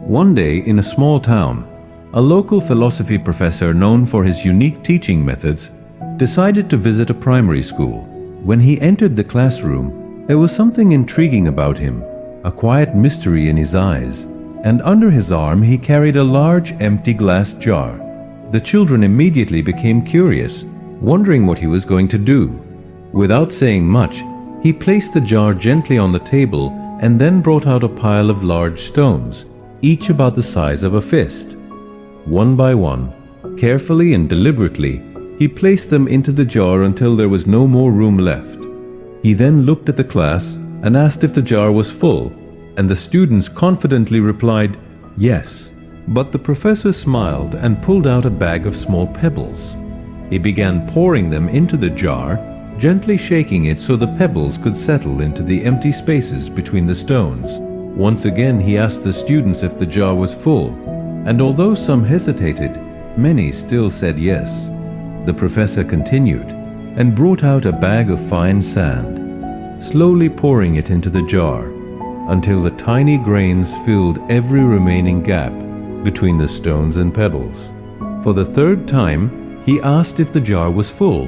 One day in a small town, a local philosophy professor known for his unique teaching methods decided to visit a primary school. When he entered the classroom, there was something intriguing about him, a quiet mystery in his eyes, and under his arm he carried a large empty glass jar. The children immediately became curious, wondering what he was going to do. Without saying much, he placed the jar gently on the table and then brought out a pile of large stones, each about the size of a fist. One by one, carefully and deliberately, he placed them into the jar until there was no more room left. He then looked at the class and asked if the jar was full, and the students confidently replied, "Yes." But the professor smiled and pulled out a bag of small pebbles. He began pouring them into the jar, gently shaking it so the pebbles could settle into the empty spaces between the stones. Once again he asked the students if the jar was full, and although some hesitated, many still said yes. The professor continued and brought out a bag of fine sand, slowly pouring it into the jar until the tiny grains filled every remaining gap between the stones and pebbles. For the third time, he asked if the jar was full,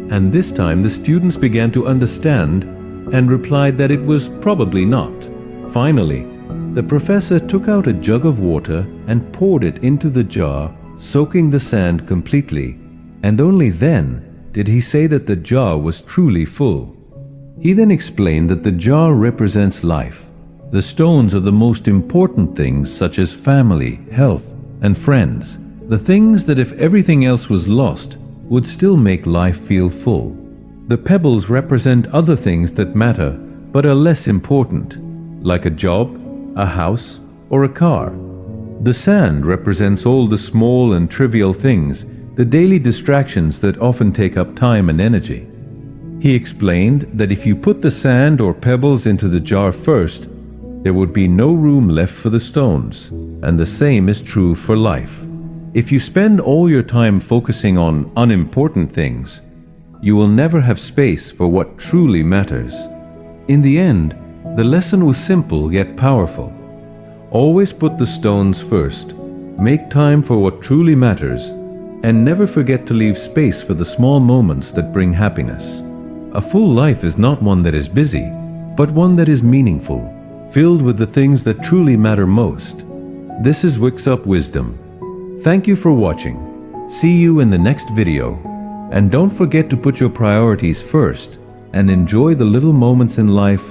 and this time the students began to understand and replied that it was probably not. Finally, the professor took out a jug of water and poured it into the jar, soaking the sand completely, and only then did he say that the jar was truly full. He then explained that the jar represents life. The stones are the most important things, such as family, health, and friends. The things that if everything else was lost, would still make life feel full. The pebbles represent other things that matter, but are less important, like a job, a house, or a car. The sand represents all the small and trivial things, the daily distractions that often take up time and energy. He explained that if you put the sand or pebbles into the jar first, there would be no room left for the stones, and the same is true for life. If you spend all your time focusing on unimportant things, you will never have space for what truly matters. In the end, the lesson was simple yet powerful. Always put the stones first, make time for what truly matters, and never forget to leave space for the small moments that bring happiness. A full life is not one that is busy, but one that is meaningful, filled with the things that truly matter most. This is wixxzup Wisdom. Thank you for watching. See you in the next video. And don't forget to put your priorities first and enjoy the little moments in life